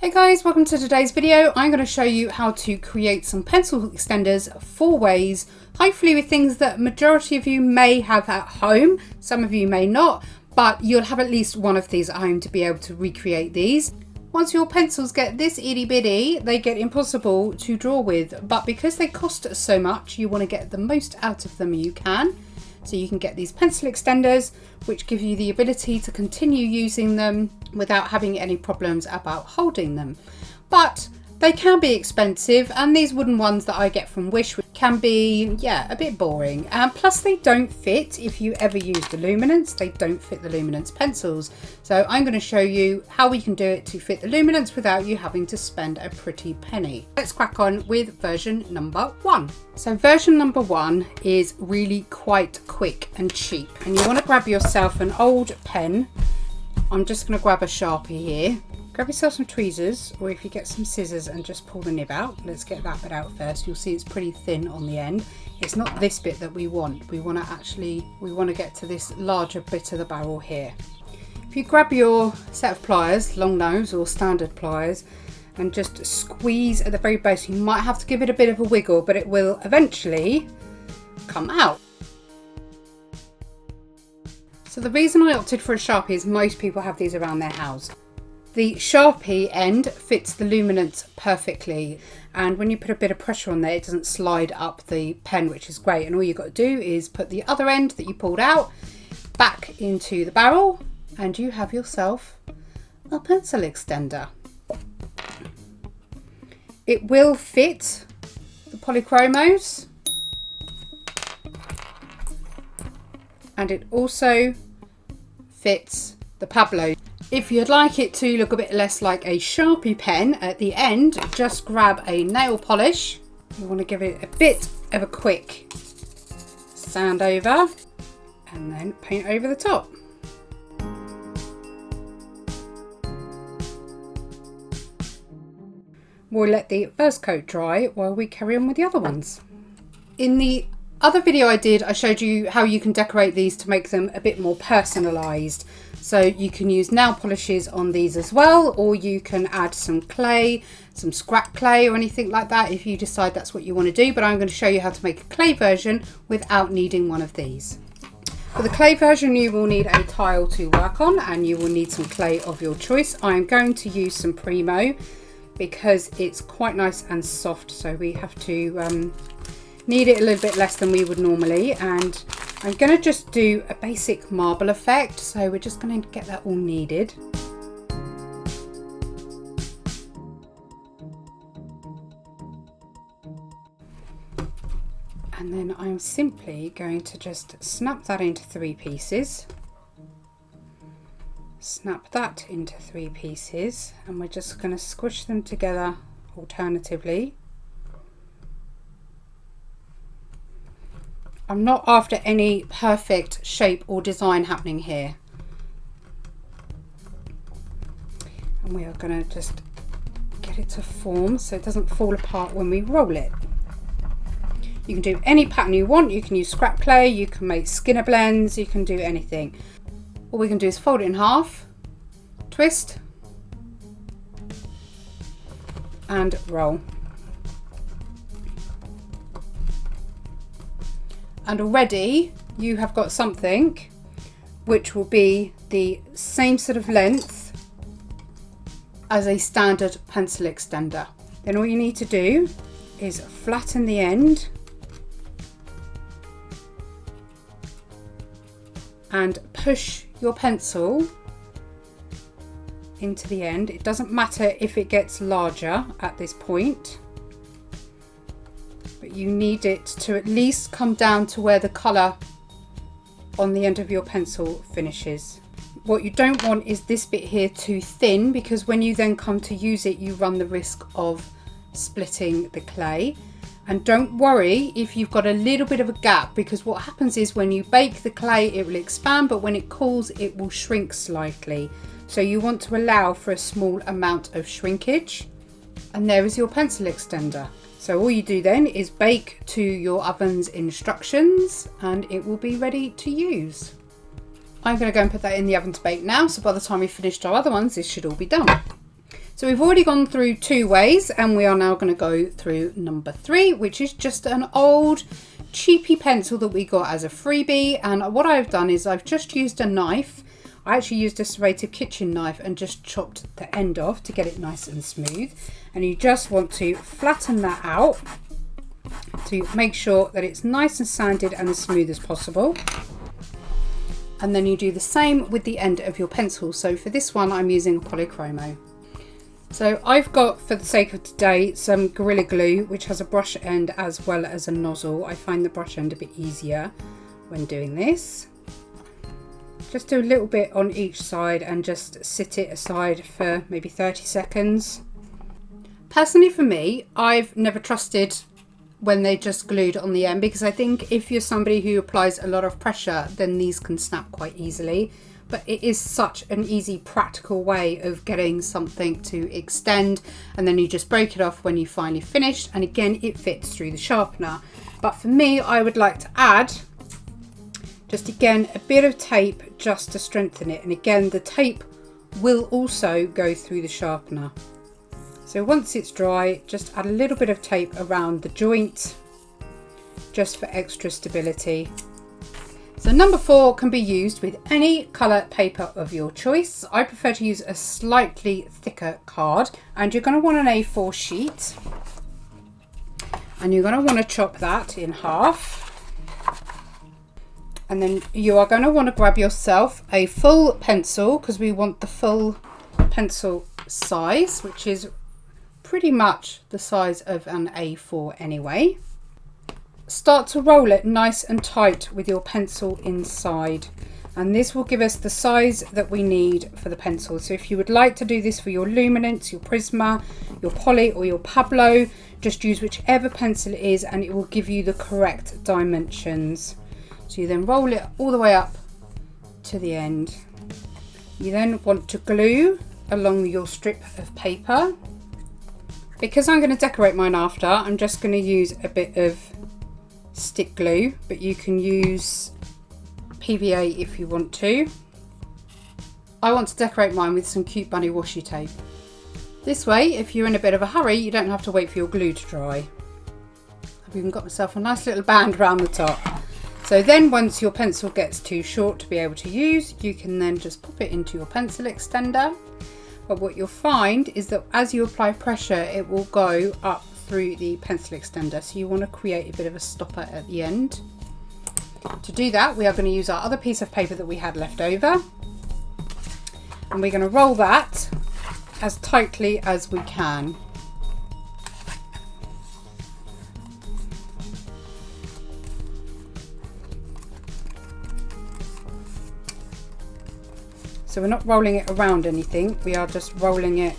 Hey guys, welcome to today's video. I'm going to show you how to create some pencil extenders 4 ways, hopefully with things that majority of you may have at home. Some of you may not, but you'll have at least one of these at home to be able to recreate these. Once your pencils get this itty bitty, they get impossible to draw with, but because they cost so much, you want to get the most out of them you can. So you can get these pencil extenders, which give you the ability to continue using them without having any problems about holding them. But they can be expensive, and these wooden ones that I get from Wish can be, a bit boring. And plus they don't fit, if you ever used the luminance, they don't fit the luminance pencils. So I'm going to show you how we can do it to fit the luminance without you having to spend a pretty penny. Let's crack on with version number 1. So version number 1 is really quite quick and cheap. And you want to grab yourself an old pen. I'm just going to grab a Sharpie here. Grab yourself some tweezers, or if you get some scissors and just pull the nib out. Let's get that bit out first. You'll see it's pretty thin on the end. It's not this bit that we want. We want to get to this larger bit of the barrel here. If you grab your set of pliers, long nose or standard pliers, and just squeeze at the very base, you might have to give it a bit of a wiggle, but it will eventually come out. So the reason I opted for a Sharpie is most people have these around their house. The Sharpie end fits the luminance perfectly, and when you put a bit of pressure on there, it doesn't slide up the pen, which is great. And all you've got to do is put the other end that you pulled out back into the barrel, and you have yourself a pencil extender. It will fit the polychromos, and it also fits the Pablo. If you'd like it to look a bit less like a Sharpie pen at the end, just grab a nail polish. You want to give it a bit of a quick sand over and then paint over the top. We'll let the first coat dry while we carry on with the other ones. In the other video I did, I showed you how you can decorate these to make them a bit more personalised. So you can use nail polishes on these as well, or you can add some clay, some scrap clay or anything like that if you decide that's what you want to do. But I'm going to show you how to make a clay version without needing one of these. For the clay version, you will need a tile to work on, and you will need some clay of your choice. I'm going to use some Primo because it's quite nice and soft, so we have to knead it a little bit less than we would normally. And I'm going to just do a basic marble effect, so we're just going to get that all kneaded. And then I'm simply going to just snap that into 3 pieces. Snap that into 3 pieces, and we're just going to squish them together alternatively. I'm not after any perfect shape or design happening here. And we are going to just get it to form so it doesn't fall apart when we roll it. You can do any pattern you want. You can use scrap clay, you can make Skinner blends, you can do anything. All we can do is fold it in half, twist, and roll. And already you have got something which will be the same sort of length as a standard pencil extender. Then all you need to do is flatten the end and push your pencil into the end. It doesn't matter if it gets larger at this point, but you need it to at least come down to where the colour on the end of your pencil finishes. What you don't want is this bit here too thin, because when you then come to use it, you run the risk of splitting the clay. And don't worry if you've got a little bit of a gap, because what happens is when you bake the clay, it will expand, but when it cools, it will shrink slightly. So you want to allow for a small amount of shrinkage. And there is your pencil extender. So all you do then is bake to your oven's instructions, and it will be ready to use. I'm going to go and put that in the oven to bake now, so by the time we've finished our other ones, this should all be done. So we've already gone through 2 ways, and we are now going to go through number 3, which is just an old cheapy pencil that we got as a freebie. And what I've done is I've just used a knife. I actually used a serrated kitchen knife and just chopped the end off to get it nice and smooth. And you just want to flatten that out to make sure that it's nice and sanded and as smooth as possible. And then you do the same with the end of your pencil. So for this one, I'm using polychromo. So I've got, for the sake of today, some Gorilla Glue, which has a brush end as well as a nozzle. I find the brush end a bit easier when doing this. Just do a little bit on each side and just sit it aside for maybe 30 seconds. Personally for me, I've never trusted when they just glued on the end, because I think if you're somebody who applies a lot of pressure, then these can snap quite easily. But it is such an easy, practical way of getting something to extend, and then you just break it off when you finally finished, and again it fits through the sharpener. But for me, I would like to add just again a bit of tape just to strengthen it, and again the tape will also go through the sharpener. So once it's dry, just add a little bit of tape around the joint just for extra stability. So number 4 can be used with any colour paper of your choice. I prefer to use a slightly thicker card, and you're going to want an A4 sheet, and you're going to want to chop that in half. And then you are going to want to grab yourself a full pencil, because we want the full pencil size, which is pretty much the size of an A4 anyway. Start to roll it nice and tight with your pencil inside, and this will give us the size that we need for the pencil. So if you would like to do this for your Luminance, your Prisma, your Poly or your Pablo, just use whichever pencil it is and it will give you the correct dimensions. So you then roll it all the way up to the end. You then want to glue along your strip of paper. Because I'm going to decorate mine after, I'm just going to use a bit of stick glue, but you can use PVA if you want to. I want to decorate mine with some cute bunny washi tape. This way, if you're in a bit of a hurry, you don't have to wait for your glue to dry. I've even got myself a nice little band around the top. So then once your pencil gets too short to be able to use, you can then just pop it into your pencil extender. But what you'll find is that as you apply pressure, it will go up through the pencil extender, so you want to create a bit of a stopper at the end. To do that, we are going to use our other piece of paper that we had left over, and we're going to roll that as tightly as we can. So we're not rolling it around anything, we are just rolling it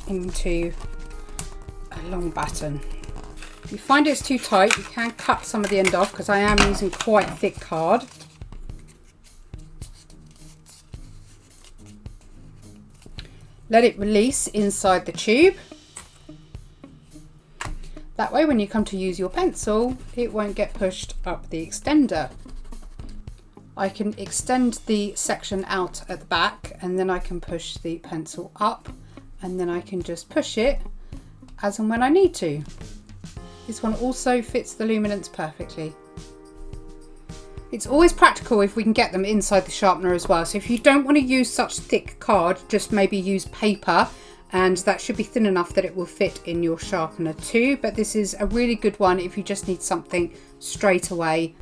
into a long batten. If you find it's too tight, you can cut some of the end off, because I am using quite thick card. Let it release inside the tube. That way when you come to use your pencil, it won't get pushed up the extender. I can extend the section out at the back, and then I can push the pencil up, and then I can just push it as and when I need to. This one also fits the Luminance perfectly. It's always practical if we can get them inside the sharpener as well. So if you don't want to use such thick card, just maybe use paper, and that should be thin enough that it will fit in your sharpener too. But this is a really good one if you just need something straight away.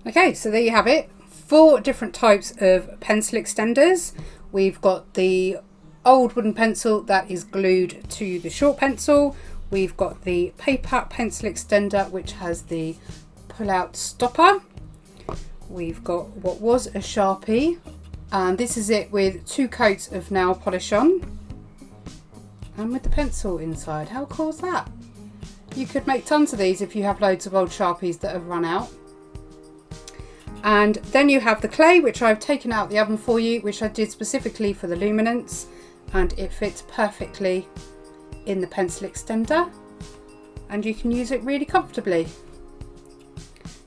Okay, so there you have it. 4 different types of pencil extenders. We've got the old wooden pencil that is glued to the short pencil. We've got the paper pencil extender, which has the pull-out stopper. We've got what was a Sharpie, and this is it with 2 coats of nail polish on, and with the pencil inside. How cool is that? You could make tons of these if you have loads of old Sharpies that have run out. And then you have the clay, which I've taken out the oven for you, which I did specifically for the Luminance, and it fits perfectly in the pencil extender, and you can use it really comfortably.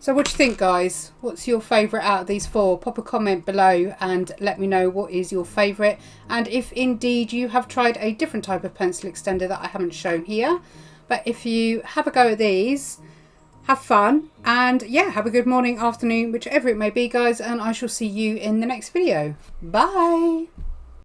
So what do you think, guys? What's your favourite out of these 4? Pop a comment below and let me know what is your favourite, and if indeed you have tried a different type of pencil extender that I haven't shown here. But if you have a go at these, have fun, and yeah, have a good morning, afternoon, whichever it may be, guys, and I shall see you in the next video. Bye!